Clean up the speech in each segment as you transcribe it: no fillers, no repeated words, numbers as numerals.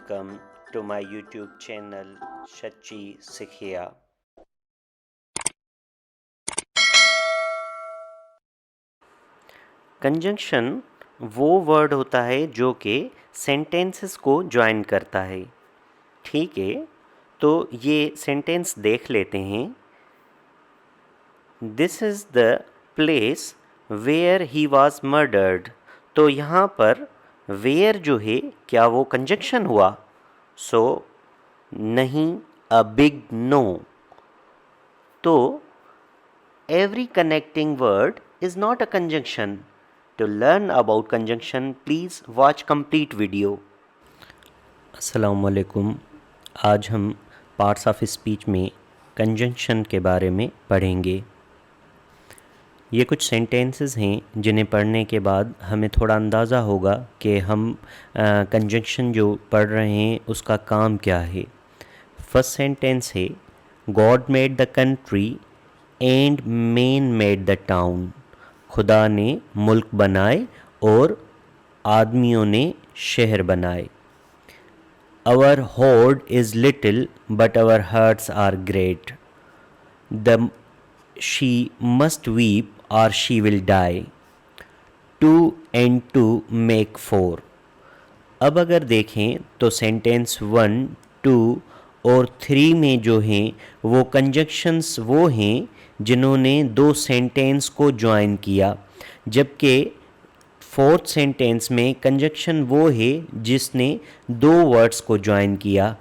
welcome to my YouTube channel Shachi Sikhiya. Conjunction वो word होता है जो कि सेंटेंसेस को ज्वाइन करता है। ठीक है, तो ये सेंटेंस देख लेते हैं। This is the place where he was murdered. तो यहाँ पर वेयर जो है क्या वो कंजंक्शन हुआ? सो नहीं, अ बिग नो। तो every connecting word is not a conjunction. To learn about conjunction, please watch complete video. अस्सलामुअलैकुम। आज हम पार्ट्स ऑफ स्पीच में कंजंक्शन के बारे में पढ़ेंगे। ये कुछ सेंटेंसेस हैं जिन्हें पढ़ने के बाद हमें थोड़ा अंदाज़ा होगा कि हम कंजंक्शन जो पढ़ रहे हैं उसका काम क्या है। फर्स्ट सेंटेंस है, God made the country and man made the town. खुदा ने मुल्क बनाए और आदमियों ने शहर बनाए। Our hoard is little but our hearts are great. The she must weep or she will die. 2 and 2 make 4। अब अगर देखें तो सेंटेंस 1, 2 और 3 में जो हैं वो कंजंक्शंस वो हैं जिन्होंने दो सेंटेंस को ज्वाइन किया, जबकि फोर्थ सेंटेंस में कंजंक्शन वो है जिसने दो वर्ड्स को ज्वाइन किया।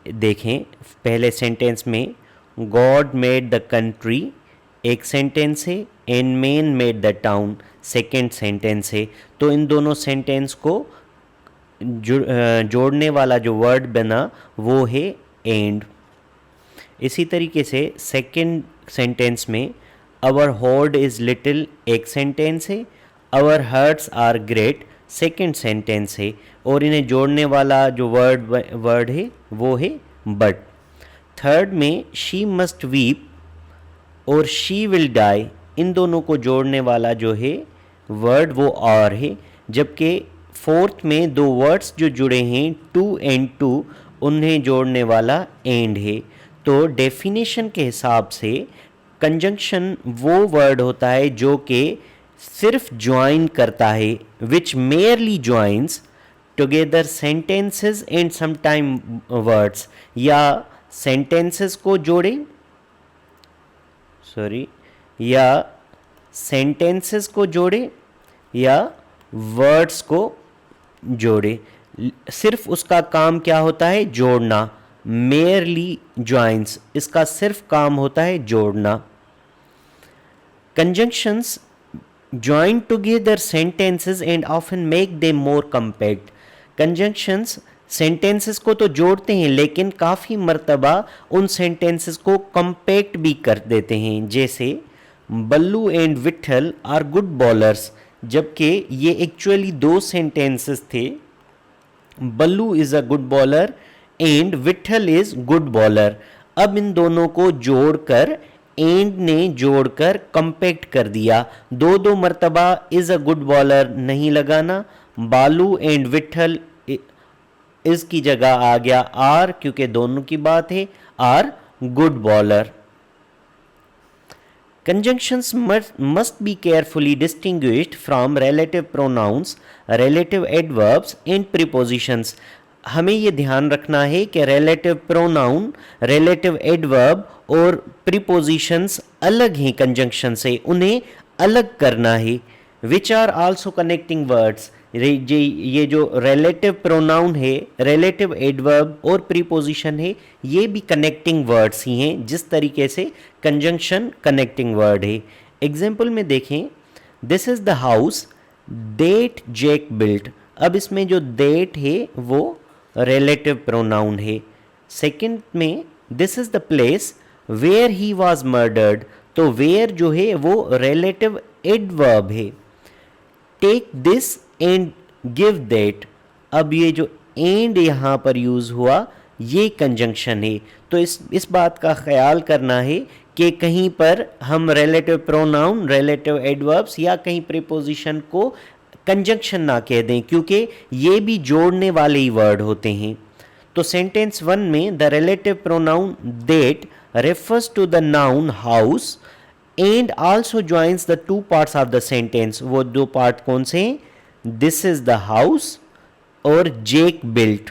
देखें, पहले सेंटेंस में गॉड मेड द कंट्री एक सेंटेंस है and man made the town second sentence है। तो इन दोनों सेंटेंस को जोड़ने वाला जो वर्ड बना वो है एंड। इसी तरीके से सेकेंड सेंटेंस में आवर होर्ड इज़ लिटिल एक सेंटेंस है, our hearts are great second sentence है, और इन्हें जोड़ने वाला जो वर्ड है वो है बट। थर्ड में she must weep or she will die, इन दोनों को जोड़ने वाला जो है वर्ड वो और है, जबकि फोर्थ में दो वर्ड्स जो जुड़े हैं 2 and 2 उन्हें जोड़ने वाला एंड है। तो डेफिनेशन के हिसाब से कंजंक्शन वो वर्ड होता है जो कि सिर्फ ज्वाइन करता है, which merely joins together sentences and sometime words, या सेंटेंसेस को जोड़े या सेंटेंसेस को जोड़े या वर्ड्स को जोड़े। सिर्फ उसका काम क्या होता है? जोड़ना। मेयरली ज्वाइंस, इसका सिर्फ काम होता है जोड़ना। Conjunctions join together sentences and often make them more compact. Conjunctions sentences को तो जोड़ते हैं लेकिन काफ़ी मर्तबा उन सेंटेंसेस को कम्पैक्ट भी कर देते हैं। जैसे Ballu and Vitthal are good bowlers, जबकि ये एक्चुअली दो सेंटेंसेस थे। Ballu is a good bowler and Vitthal is good bowler. अब इन दोनों को जोड़कर एंड ने जोड़कर कंपैक्ट कर दिया। दो मर्तबा इज़ अ गुड बॉलर नहीं लगाना, बालू एंड विट्ठल इस की जगह आ गया आर, क्योंकि दोनों की बात है, are good bowler. Conjunctions must be carefully distinguished from relative pronouns, relative adverbs and prepositions. हमें ये ध्यान रखना है कि relative pronoun, relative adverb और prepositions अलग हैं conjunction से, उन्हें अलग करना है। Which are also connecting words. ये जो relative pronoun है, relative adverb और preposition है, ये भी connecting words ही हैं, जिस तरीके से conjunction connecting word है। एग्जाम्पल में देखें, this is the house that Jack built। अब इसमें जो that है वो relative pronoun है। सेकेंड में this is the place where he was murdered, तो where जो है वो relative adverb है। take this and give that, अब ये जो and यहाँ पर यूज़ हुआ ये कंजंक्शन है। तो इस बात का ख्याल करना है कि कहीं पर हम रिलेटिव प्रोनाउन, रिलेटिव एडवर्ब्स या कहीं प्रीपोजिशन को कंजंक्शन ना कह दें, क्योंकि ये भी जोड़ने वाले ही वर्ड होते हैं। तो सेंटेंस 1 में the relative pronoun that refers to the noun house and also joins the two parts of the sentence. वो दो पार्ट कौन से हैं? दिस इज द हाउस और जेक बिल्ट।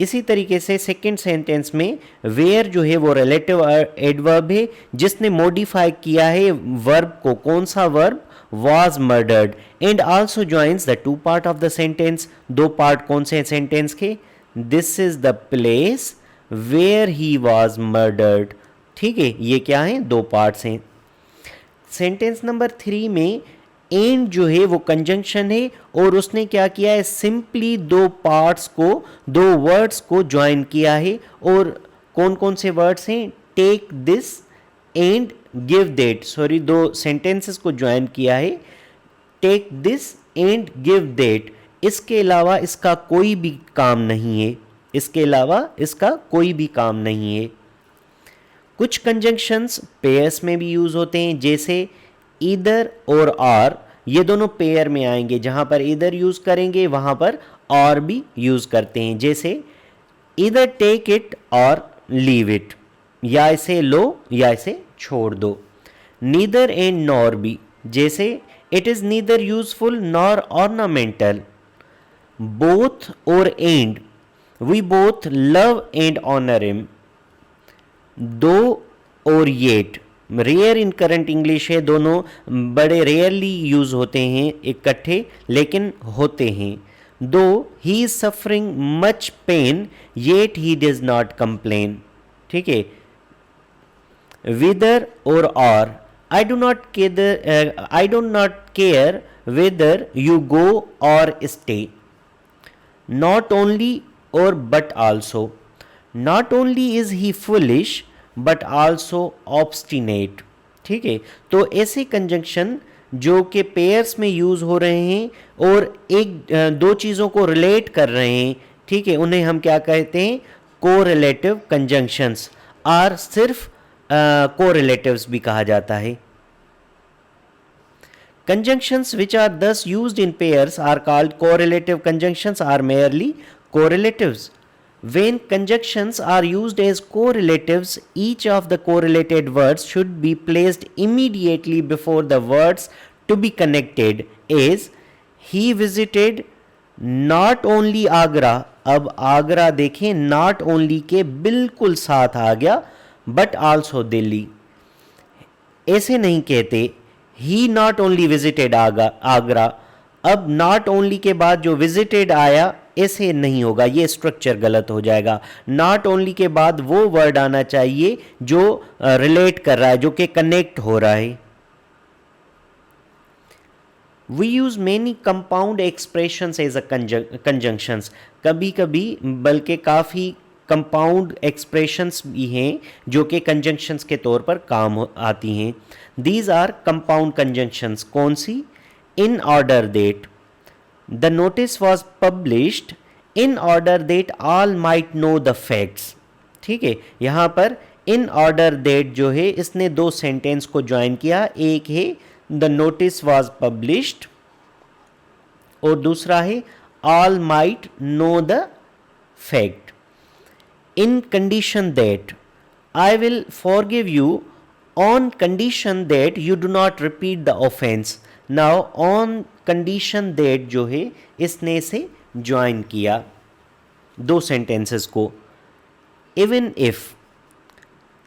इसी तरीके से सेकेंड सेंटेंस में वेयर जो है वो रिलेटिव एडवर्ब है जिसने मॉडिफाई किया है वर्ब को। कौन सा verb? was murdered and also joins the two part of the sentence। दो पार्ट कौन से सेंटेंस के? this is the place where he was murdered। ठीक है, ये क्या है? दो पार्ट्स हैं। सेंटेंस नंबर 3 में एंड जो है वो कंजंक्शन है और उसने क्या किया है? सिंपली दो पार्ट्स को, दो वर्ड्स को ज्वाइन किया है। और कौन कौन से वर्ड्स हैं? Take this and give that. Sorry, दो सेंटेंसेस को ज्वाइन किया है, take this and give that. इसके अलावा इसका कोई भी काम नहीं है, इसके अलावा इसका कोई भी काम नहीं है। कुछ कंजंक्शंस पेयर्स में भी यूज होते हैं, जैसे ईदर और आर। ये दोनों पेयर में आएंगे, जहां पर ईदर यूज करेंगे वहां पर और भी यूज करते हैं। जैसे ईदर टेक इट और लीव इट, या इसे लो या इसे छोड़ दो। नीदर एंड नॉर भी, जैसे it is neither useful nor ornamental. Both और and, we both love and honour him. Though और yet, rare in current English है, दोनों बड़े रेयरली यूज होते हैं इकट्ठे, लेकिन होते हैं। दो he is suffering much pain yet he does not complain. ठीक है। विदर और I do not care whether you go और स्टे। नॉट ओनली और but also, not only is he foolish but also obstinate. ठीक है, तो ऐसे कंजंक्शन जो कि पेयर्स में यूज हो रहे हैं और एक दो चीज़ों को रिलेट कर रहे हैं, ठीक है, उन्हें हम क्या कहते हैं? Correlative conjunctions. और सिर्फ कोरिलेटिव्स भी कहा जाता है। Conjunctions which are thus used in pairs are called correlative conjunctions or merely correlatives. When conjunctions are used as correlatives, each of the correlated words should be placed immediately before the words to be connected, as he visited not only Agra। अब आगरा देखें, not only के बिल्कुल साथ आ गया, but also Delhi. ऐसे नहीं कहते ही not only visited Agra. अब नॉट ओनली के बाद जो विजिटेड आया, ऐसे नहीं होगा, ये स्ट्रक्चर गलत हो जाएगा। नॉट ओनली के बाद वो वर्ड आना चाहिए जो रिलेट कर रहा है, जो कि कनेक्ट हो रहा है। We use many compound expressions as a conjunctions. कभी कभी बल्कि काफ़ी कंपाउंड एक्सप्रेशंस भी हैं जो कि कंजंक्शंस के तौर पर काम आती हैं। These are compound conjunctions. कौन सी? In order that the notice was published in order that all might know the facts. ठीक है, यहाँ पर इन ऑर्डर देट जो है, इसने दो सेंटेंस को ज्वाइन किया। एक है द नोटिस वॉज पब्लिश्ड और दूसरा है all might know the fact. In condition that I will forgive you on condition that you do not repeat the offense। Now on condition that जो है, इसने से ज्वाइन किया दो सेंटेंसेस को। Even if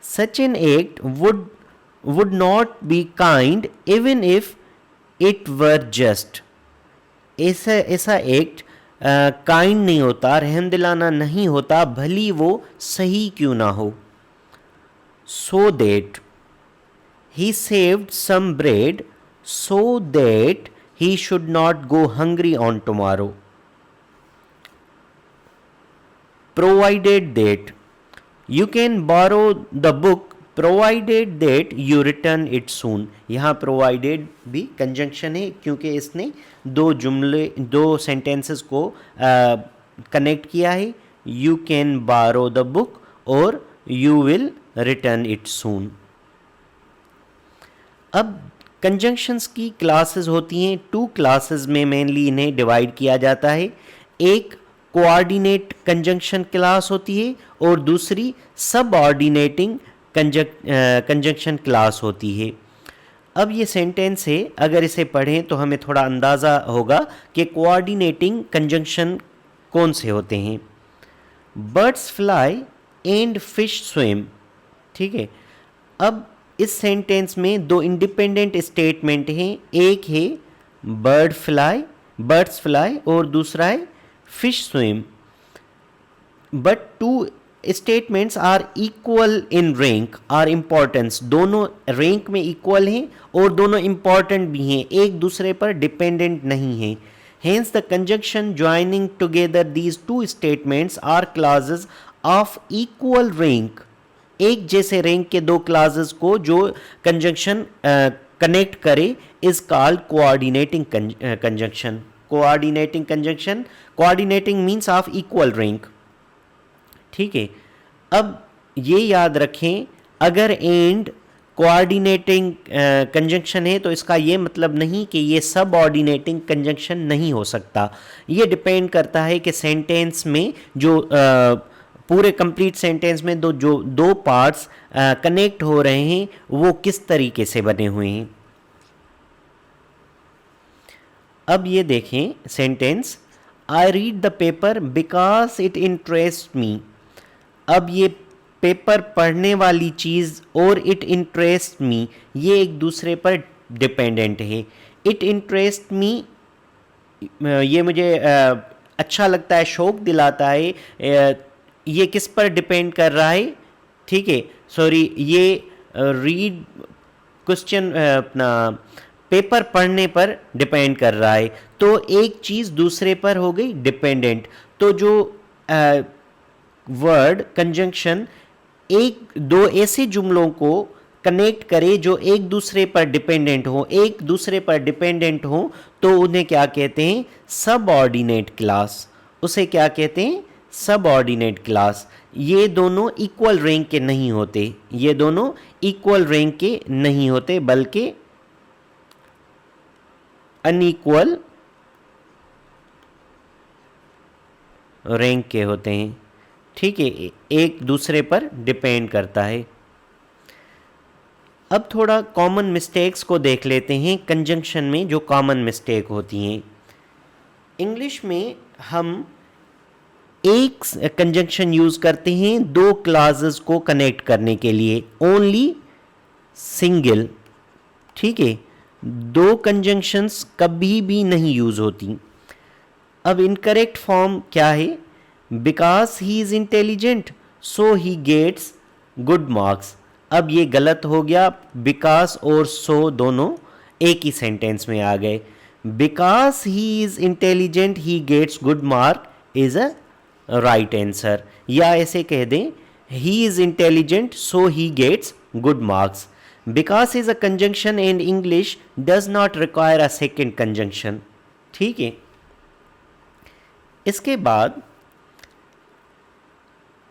such an act would not be kind even if it were just। ऐसा act kind नहीं होता, रहम दिलाना नहीं होता, भली वो सही क्यों ना हो। So that he saved some bread so that he should not go hungry on tomorrow. Provided that you can borrow the book provided that you return it soon. यहाँ प्रोवाइडेड भी कंजंक्शन है, क्योंकि इसने दो सेंटेंसेस को connect किया है। You can borrow the book और you will return it soon. अब कंजंक्शंस की क्लासेस होती हैं, टू क्लासेस में मेनली इन्हें डिवाइड किया जाता है। एक कोऑर्डिनेट कंजंक्शन क्लास होती है और दूसरी सबऑर्डिनेटिंग कंजंक्शन क्लास होती है। अब ये सेंटेंस है, अगर इसे पढ़ें तो हमें थोड़ा अंदाज़ा होगा कि कोऑर्डिनेटिंग कंजंक्शन कौन से होते हैं। Birds fly and fish swim, ठीक है। अब इस सेंटेंस में दो इंडिपेंडेंट स्टेटमेंट हैं, एक है बर्ड्स फ्लाई और दूसरा है fish swim, but two statements are equal in rank or importance, दोनों रैंक में इक्वल हैं और दोनों इम्पॉर्टेंट भी हैं, एक दूसरे पर डिपेंडेंट नहीं हैं। Hence the conjunction joining together these two statements are clauses of equal rank, एक जैसे रैंक के दो क्लासेस को जो कंजंक्शन कनेक्ट करे is called coordinating conjunction. Coordinating conjunction, coordinating means of equal rank, ठीक है। अब ये याद रखें, अगर एंड कोऑर्डिनेटिंग कंजंक्शन है तो इसका ये मतलब नहीं कि ये सब ऑर्डिनेटिंग कंजंक्शन नहीं हो सकता। ये डिपेंड करता है कि सेंटेंस में जो पूरे कंप्लीट सेंटेंस में जो दो पार्ट्स कनेक्ट हो रहे हैं वो किस तरीके से बने हुए हैं। अब ये देखें sentence, I read the paper because it interest me. अब ये पेपर पढ़ने वाली चीज़ और इट इंटरेस्ट मी, ये एक दूसरे पर डिपेंडेंट है। इट इंटरेस्ट मी, ये मुझे अच्छा लगता है, शौक दिलाता है, ये किस पर डिपेंड कर रहा है, ठीक है, सॉरी, ये रीड क्वेश्चन अपना पेपर पढ़ने पर डिपेंड कर रहा है। तो एक चीज़ दूसरे पर हो गई डिपेंडेंट। तो जो वर्ड कंजंक्शन एक दो ऐसे जुमलों को कनेक्ट करे जो एक दूसरे पर डिपेंडेंट हो, एक दूसरे पर डिपेंडेंट हो, तो उन्हें क्या कहते हैं, सबऑर्डिनेट क्लास। उसे क्या कहते हैं, सबऑर्डिनेट क्लास। ये दोनों इक्वल रैंक के नहीं होते, ये दोनों इक्वल रैंक के नहीं होते, बल्कि अनइक्वल रैंक के होते हैं, ठीक है, एक दूसरे पर डिपेंड करता है। अब थोड़ा कॉमन मिस्टेक्स को देख लेते हैं कंजंक्शन में, जो कॉमन मिस्टेक होती हैं। इंग्लिश में हम एक कंजंक्शन यूज़ करते हैं दो क्लासेस को कनेक्ट करने के लिए, ओनली सिंगल, ठीक है। दो कंजंक्शंस कभी भी नहीं यूज़ होती। अब इनकरेक्ट फॉर्म क्या है, because he is intelligent so he gets good marks. अब ये गलत हो गया, बिकॉज और सो दोनों एक ही सेंटेंस में आ गए। Because he is intelligent he gets good mark is a right answer, या ऐसे कह दें, he is intelligent so he gets good marks. Because is a conjunction and English does not require a second conjunction, ठीक है। इसके बाद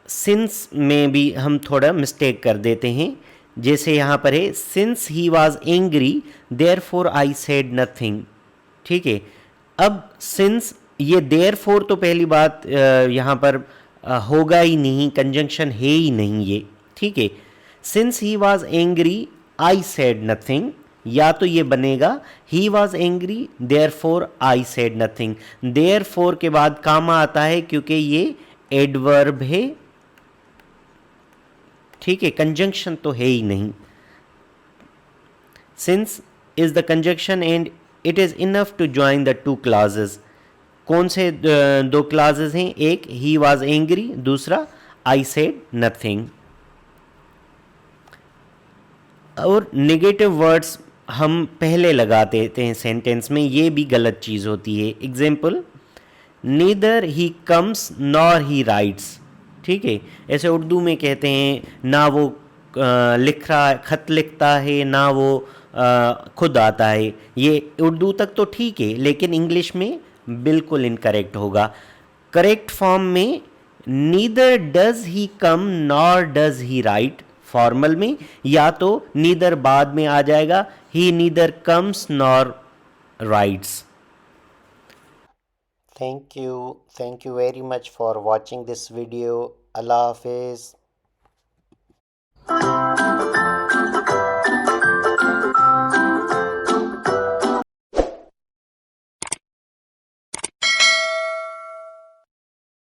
since में भी हम थोड़ा मिस्टेक कर देते हैं, जैसे यहाँ पर है, since he was angry therefore I said nothing, ठीक है। अब सिंस, ये देयरफॉर तो पहली बात यहाँ पर होगा ही नहीं, कंजंक्शन है ही नहीं ये, ठीक है। Since he was angry I said nothing, या तो ये बनेगा he was angry therefore I said nothing. Therefore के बाद कामा आता है क्योंकि ये एडवर्ब है, ठीक है, कंजंक्शन तो है ही नहीं। Since is the conjunction and it is enough to join the two clauses. कौन से दो क्लासेस हैं, एक ही वॉज एंग्री, दूसरा आई सेड नथिंग। और नेगेटिव वर्ड्स हम पहले लगा देते हैं सेंटेंस में, ये भी गलत चीज़ होती है। Example, neither he comes nor he rights, ठीक है। ऐसे उर्दू में कहते हैं, ना वो लिख रहा है, खत लिखता है, ना वो खुद आता है। ये उर्दू तक तो ठीक है, लेकिन इंग्लिश में बिल्कुल इनकरेक्ट होगा। करेक्ट फॉर्म में neither does he come nor does he write formal में, या तो नीदर बाद में आ जाएगा, he neither comes nor writes. Thank you very much for watching this video. Allah Hafiz.